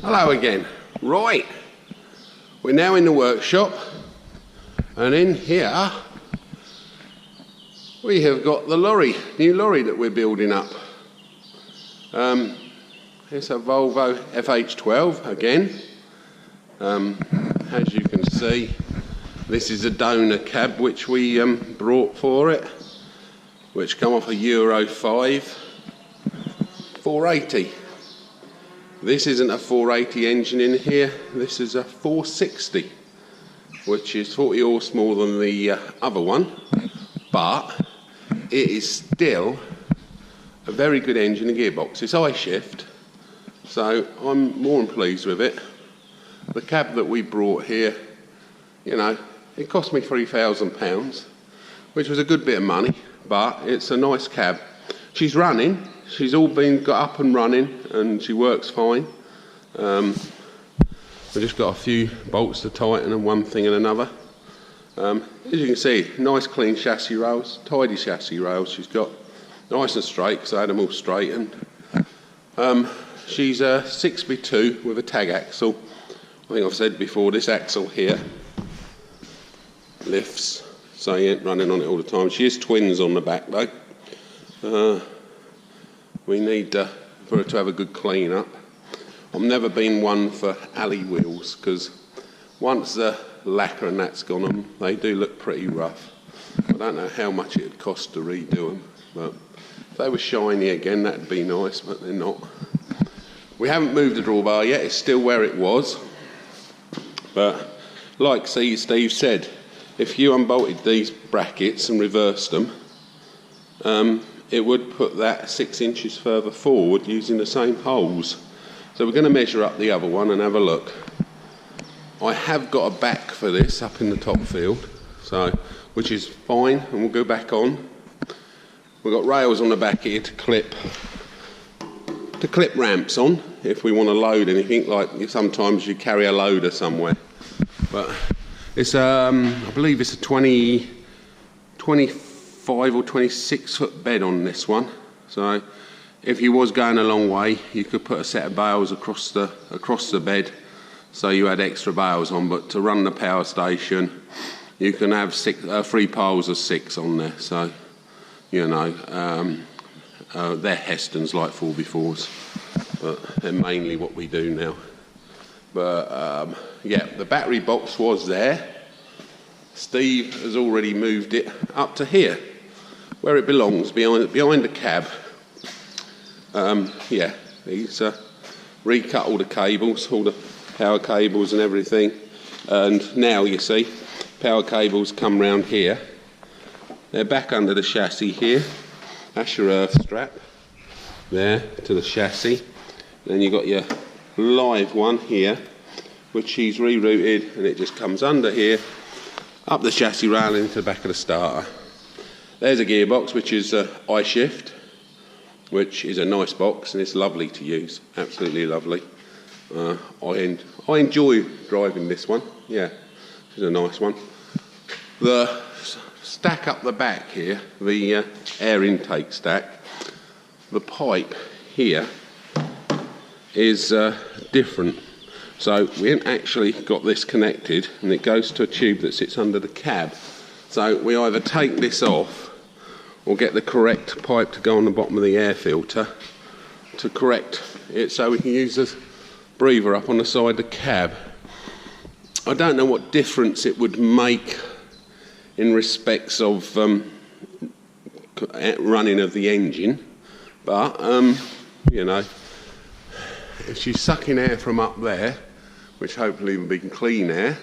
Hello again. Right, we're now in the workshop, and in here we have got the new lorry that we're building up. It's a Volvo FH12 again. As you can see, this is a donor cab which we brought for it, which come off a Euro 5 480. This isn't a 480 engine in here, this is a 460, which is 40 horse more than the other one, but it is still a very good engine and gearbox. It's I-shift, so I'm more than pleased with it. The cab that we brought here, you know, it cost me £3,000, which was a good bit of money, but it's a nice cab. She's running. She's all been got up and running, and she works fine. I've just got a few bolts to tighten and one thing and another. As you can see, nice clean chassis rails, tidy chassis rails. She's got nice and straight because I had them all straightened. She's a 6x2 with a tag axle. I think I've said before, this axle here lifts, so you ain't running on it all the time. She is twins on the back though. We need for her to have a good clean up. I've never been one for alley wheels because once the lacquer and that's gone on, they do look pretty rough. I don't know how much it would cost to redo them, but if they were shiny again, that'd be nice, but they're not. We haven't moved the drawbar yet, it's still where it was. But like Steve said, if you unbolted these brackets and reversed them, it would put that 6 inches further forward using the same holes. So we're going to measure up the other one and have a look. I have got a back for this up in the top field, so which is fine, and we'll go back on. We've got rails on the back here to clip ramps on if we want to load anything, like sometimes you carry a loader somewhere. But it's I believe it's a 25 or 26 foot bed on this one, so if you was going a long way you could put a set of bales across the bed so you had extra bales on, but to run the power station you can have 3 piles of 6 on there, so you know they're Hestons like 4x4s, but they're mainly what we do now. But yeah, the battery box was there. Steve has already moved it up to here where it belongs, behind the cab. Yeah, he's recut all the cables, all the power cables and everything, and now you see power cables come round here. They're back under the chassis here. That's your earth strap there to the chassis. Then you've got your live one here, which he's rerouted, and it just comes under here, up the chassis rail into the back of the starter. There's a gearbox, which is I-shift, which is a nice box, and it's lovely to use, absolutely lovely. I enjoy driving this one, yeah, it's a nice one. The stack up the back here, the air intake stack, the pipe here is different. So we haven't actually got this connected, and it goes to a tube that sits under the cab. So we either take this off or get the correct pipe to go on the bottom of the air filter to correct it so we can use the breather up on the side of the cab. I don't know what difference it would make in respects of running of the engine, but you know, if she's sucking air from up there, which hopefully will be clean air,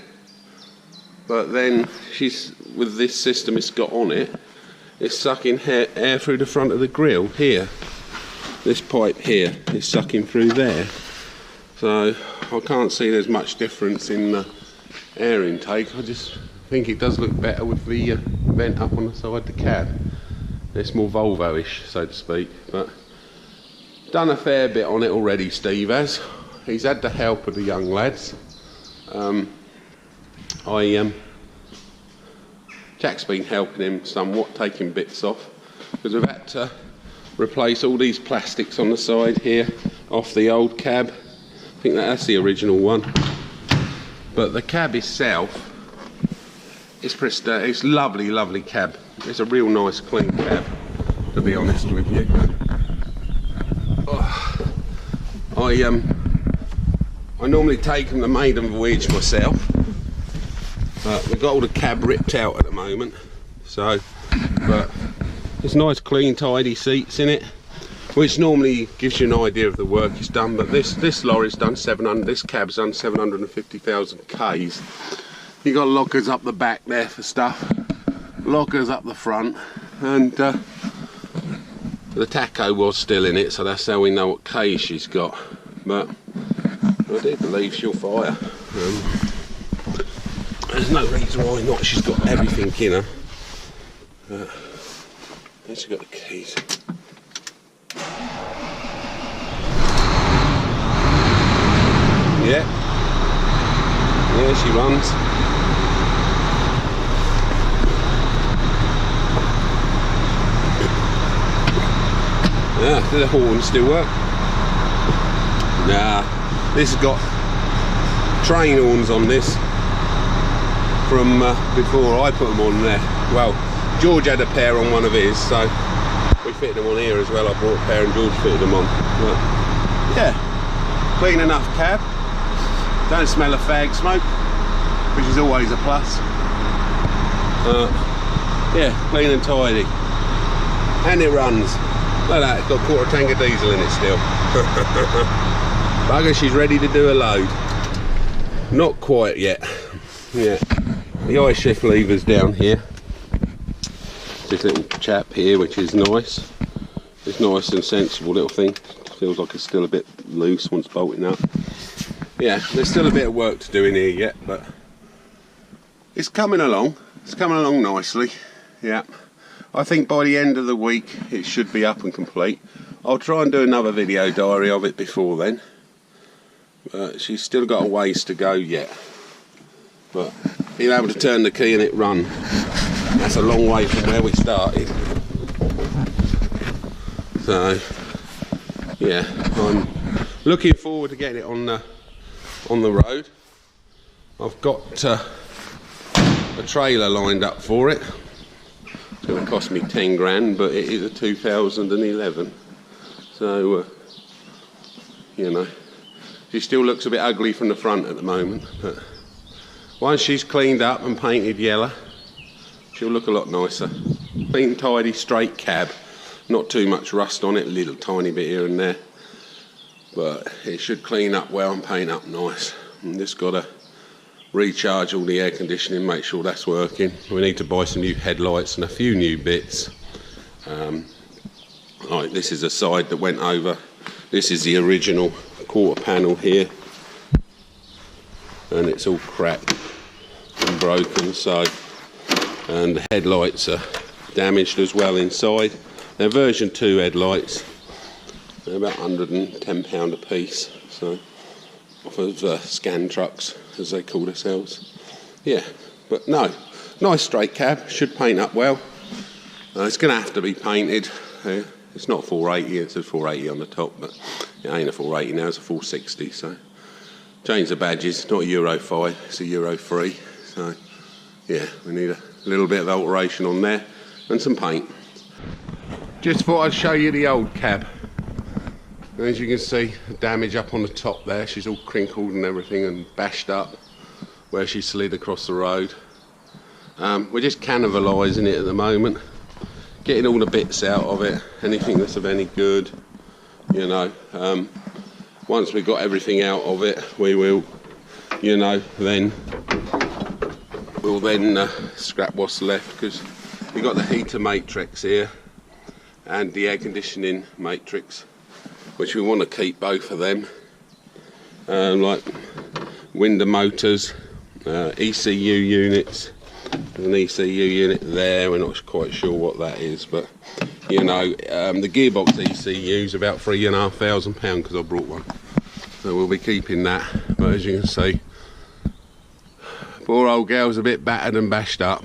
but then she's, with this system it's got on it, it's sucking air through the front of the grille here. This pipe here is sucking through there, so I can't see there's much difference in the air intake. I just think it does look better with the vent up on the side of the cab. It's more Volvo-ish, so to speak, but done a fair bit on it already, Steve has. He's had the help of the young lads. Jack's been helping him somewhat, taking bits off, because we've had to replace all these plastics on the side here off the old cab. I think that's the original one. But the cab itself, it's lovely, lovely cab. It's a real nice, clean cab, to be honest with you. I normally take them the maiden voyage myself, but we've got all the cab ripped out at the moment. So, but it's nice, clean, tidy seats in it, which normally gives you an idea of the work it's done. But this lorry's done 700. This cab's done 750,000 Ks. You got lockers up the back there for stuff, lockers up the front, and the tacho was still in it, so that's how we know what K she's got. But I do believe she'll fire. There's no reason why not. She's got everything in her. And she's got the keys. Yeah, she runs. Yeah, do the horn still work? Nah, this has got train horns on this from before I put them on there. Well, George had a pair on one of his, so we fitted them on here as well. I bought a pair and George fitted them on. But yeah, clean enough cab. Don't smell of fag smoke, which is always a plus. Yeah, clean and tidy. And it runs. Look at that, it's got a quarter tank of diesel in it still. Bugger, she's ready to do a load. Not quite yet. Yeah, the eye shift lever's down here. This little chap here, which is nice. It's nice and sensible little thing. Feels like it's still a bit loose once bolting up. Yeah, there's still a bit of work to do in here yet, but it's coming along. It's coming along nicely. Yeah, I think by the end of the week it should be up and complete. I'll try and do another video diary of it before then, but she's still got a ways to go yet. But being able to turn the key and it run, that's a long way from where we started. So yeah, I'm looking forward to getting it on the road. I've got a trailer lined up for it. It's going to cost me 10 grand, but it is a 2011. So, you know, she still looks a bit ugly from the front at the moment, but once she's cleaned up and painted yellow, she'll look a lot nicer. Clean, tidy, straight cab. Not too much rust on it, a little tiny bit here and there. But it should clean up well and paint up nice. I'm just got to recharge all the air conditioning, make sure that's working. We need to buy some new headlights and a few new bits. Right, this is a side that went over. This is the original quarter panel here, and it's all cracked and broken. So, and the headlights are damaged as well inside. They're version 2 headlights. They're about £110 a piece. So, off of scan trucks, as they call themselves. Yeah, but no, nice straight cab. Should paint up well. It's going to have to be painted. It's not 480, it says 480 on the top, but it ain't a 480 now, it's a 460. So change the badges. It's not a Euro 5, it's a Euro 3. So yeah, we need a little bit of alteration on there and some paint. Just thought I'd show you the old cab. As you can see, the damage up on the top there. She's all crinkled and everything and bashed up where she slid across the road. We're just cannibalising it at the moment, getting all the bits out of it, anything that's of any good, you know. Once we've got everything out of it, we will, you know, we'll then scrap what's left, because we've got the heater matrix here and the air conditioning matrix, which we want to keep both of them, like window motors, ECU units. There's an ECU unit there, we're not quite sure what that is, but you know, the gearbox ECU is about £3,500 because I brought one, so we'll be keeping that. But as you can see, poor old girl's a bit battered and bashed up.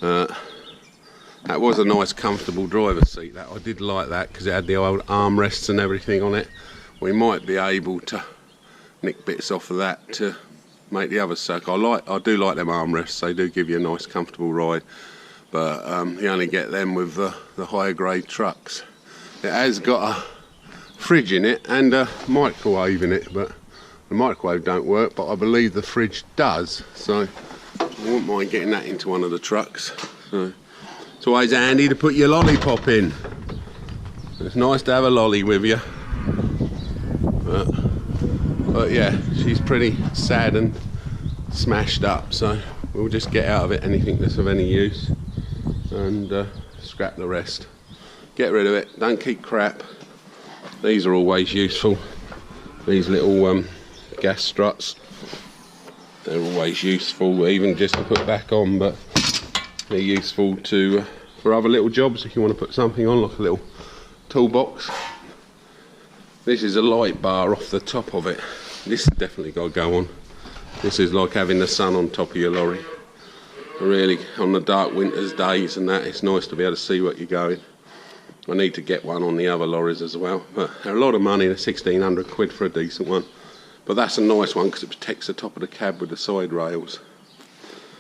That was a nice comfortable driver's seat, that I did like that, because it had the old armrests and everything on it. We might be able to nick bits off of that to make the others suck. I do like them armrests. They do give you a nice comfortable ride, but you only get them with the higher grade trucks. It has got a fridge in it and a microwave in it, but the microwave don't work, but I believe the fridge does, so I wouldn't mind getting that into one of the trucks. So it's always handy to put your lollipop in. It's nice to have a lolly with you. But yeah, she's pretty sad and smashed up, so we'll just get out of it anything that's of any use and scrap the rest. Get rid of it, don't keep crap. These are always useful. These little gas struts, they're always useful, even just to put back on, but they're useful to for other little jobs if you want to put something on, like a little toolbox. This is a light bar off the top of it. This has definitely got to go on. This is like having the sun on top of your lorry. Really, on the dark winter's days and that, it's nice to be able to see what you're going. I need to get one on the other lorries as well, but they're a lot of money. They're 1,600 quid for a decent one, but that's a nice one because it protects the top of the cab with the side rails.